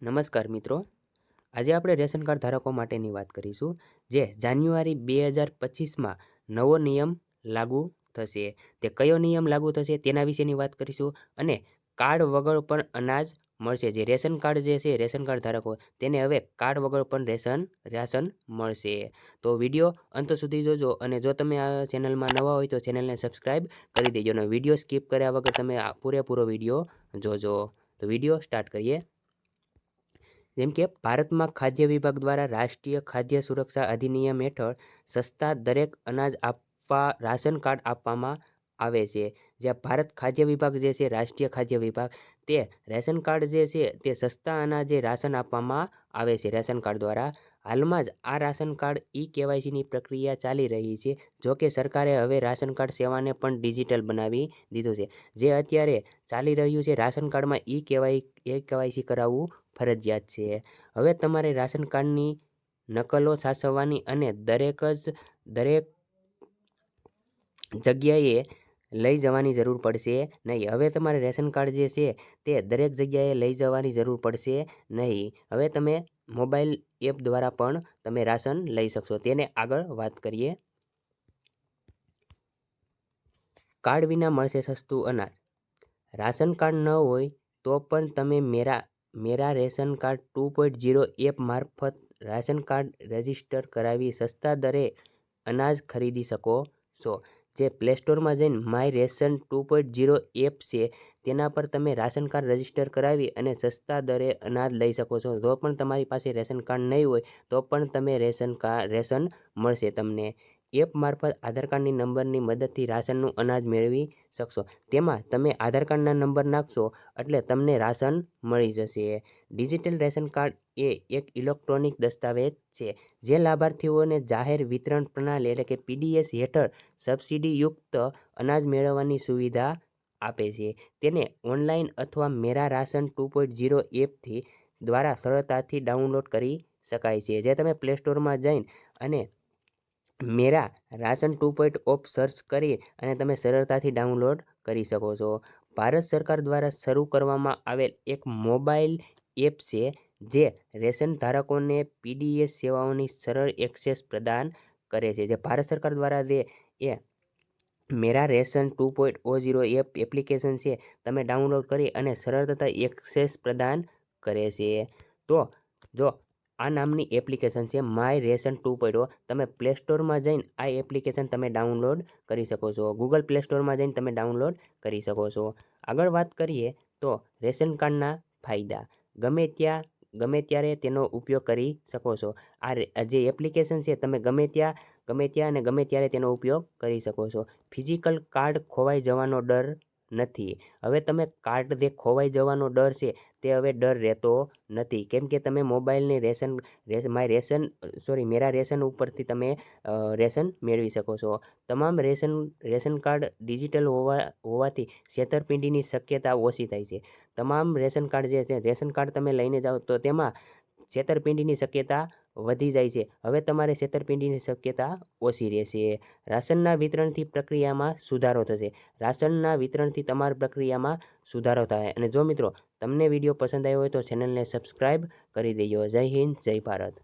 નમસ્કાર મિત્રો, આજે આપણે રેશન કાર્ડ ધારકો માટેની વાત કરીશું, જે જાન્યુઆરી 2025માં નવો નિયમ લાગુ થશે. તે કયો નિયમ લાગુ થશે તેના વિશેની વાત કરીશું અને કાર્ડ વગર પણ અનાજ મળશે. જે રેશન કાર્ડ જે છે રેશન કાર્ડ ધારકો તેને હવે કાર્ડ વગર પણ રાશન મળશે. તો વિડીયો અંત સુધી જોજો અને જો તમે આ ચેનલમાં નવા હોય તો ચેનલને સબસ્ક્રાઈબ કરી દેજો અને વિડીયો સ્કીપ કર્યા વગર તમે પૂરેપૂરો વિડીયો જોજો. તો વિડીયો સ્ટાર્ટ કરીએ. જેમ કે ભારતમાં ખાદ્ય વિભાગ દ્વારા રાષ્ટ્રીય ખાદ્ય સુરક્ષા અધિનિયમ હેઠળ સસ્તા દરેક અનાજ આપવા રાશન કાર્ડ આપવામાં આવે છે. જ્યાં ભારત ખાદ્ય વિભાગ જે છે રાષ્ટ્રીય ખાદ્ય વિભાગ તે રેશન કાર્ડ જે છે તે સસ્તા અનાજે રાશન આપવામાં આવે છે રેશન કાર્ડ દ્વારા. હાલમાં જ આ રાશન કાર્ડ KYCની પ્રક્રિયા ચાલી રહી છે. જોકે સરકારે હવે રાશન કાર્ડ સેવાને પણ ડિજિટલ બનાવી દીધું છે. જે અત્યારે ચાલી રહ્યું છે રાશન કાર્ડમાં KYC કરાવવું ફરજિયાત છે. હવે તમારે રાશન કાર્ડની નકલો સાચવવાની અને દરેક જગ્યાએ લઈ જવાની જરૂર પડશે નહીં. હવે તમારે રેશન કાર્ડ જે છે તે દરેક જગ્યાએ લઈ જવાની જરૂર પડશે નહીં. હવે તમે મોબાઈલ એપ દ્વારા પણ તમે રાશન લઈ શકશો. તેને આગળ વાત કરીએ. કાર્ડ વિના મળશે સસ્તું અનાજ. રાશન કાર્ડ ન હોય તો પણ તમે મેરા રેશન કાર્ડ 2.0 એપ મારફત રાશન કાર્ડ રજીસ્ટર કરાવી સસ્તા દરે અનાજ ખરીદી શકો છો. જે પ્લે સ્ટોરમાં જઈને માય રેશન 2.0 એપ છે તેના પર તમે રાશન કાર્ડ રજીસ્ટર કરાવી અને સસ્તા દરે અનાજ લઈ શકો છો. જો પણ તમારી પાસે રેશન કાર્ડ નહીં હોય તો પણ તમે રેશન મળશે તમને. એપ મારફત આધાર કાર્ડની નંબરની મદદથી રાશનનું અનાજ મેળવી શકશો. તેમાં તમે આધાર કાર્ડના નંબર નાખશો એટલે તમને રાશન મળી જશે. ડિજિટલ રેશન કાર્ડ એ એક ઇલેક્ટ્રોનિક દસ્તાવેજ છે જે લાભાર્થીઓને જાહેર વિતરણ પ્રણાલી એટલે કે PDS હેઠળ સબસિડીયુક્ત અનાજ મેળવવાની સુવિધા આપે છે. તેને ઓનલાઈન અથવા મેરા રાશન 2.0 એપથી દ્વારા સરળતાથી ડાઉનલોડ કરી શકાય છે. જે તમે પ્લે સ્ટોરમાં જઈને અને મેરા રાશન 2.0 સર્ચ કરી અને તમે સરળતાથી ડાઉનલોડ કરી શકો છો. ભારત સરકાર દ્વારા શરૂ કરવામાં આવેલ એક મોબાઈલ એપ છે જે રેશન ધારકોને PDS સેવાઓની સરળ એક્સેસ પ્રદાન કરે છે. જે ભારત સરકાર દ્વારા એ મેરા રેશન 2.0 એપ્લિકેશન છે તમે ડાઉનલોડ કરી અને સરળતા એક્સેસ પ્રદાન કરે છે. તો જો આ નામની એપ્લિકેશન છે માય રેશન 2.0. તમે પ્લે સ્ટોરમાં જઈને આ એપ્લિકેશન તમે ડાઉનલોડ કરી શકો છો. ગૂગલ પ્લે સ્ટોરમાં જઈને તમે ડાઉનલોડ કરી શકો છો. આગળ વાત કરીએ તો રેશન કાર્ડના ફાયદા. ગમે ત્યારે તેનો ઉપયોગ કરી શકો છો. આ જે એપ્લિકેશન છે તમે ગમે ત્યાં અને ગમે ત્યારે તેનો ઉપયોગ કરી શકો છો. ફિઝિકલ કાર્ડ ખોવાઈ જવાનો ડર નથી. હવે તમે કાર્ડ જે ખોવાઈ જવાનો ડર છે તે હવે ડર રહેતો નથી. કેમ કે તમે મોબાઈલની મેરા રેશન ઉપરથી તમે રેશન મેળવી શકો છો. તમામ રેશન કાર્ડ ડિજિટલ હોવાથી છેતરપિંડીની શક્યતા ઓછી થાય છે. તમામ રેશન કાર્ડ જે છે રેશન કાર્ડ તમે લઈને જાઓ તો તેમાં છેતરપિંડીની શક્યતા વધી જાય છે. હવે તમારે છેતરપિંડીની શક્યતા ઓછી રહેશે. રાશનના વિતરણથી પ્રક્રિયામાં સુધારો થશે. રાશનના વિતરણથી તમારી પ્રક્રિયામાં સુધારો થાય. અને જો મિત્રો તમને વિડીયો પસંદ આવ્યો હોય તો ચેનલને સબસ્ક્રાઈબ કરી દેજો. જય હિન્દ, જય ભારત.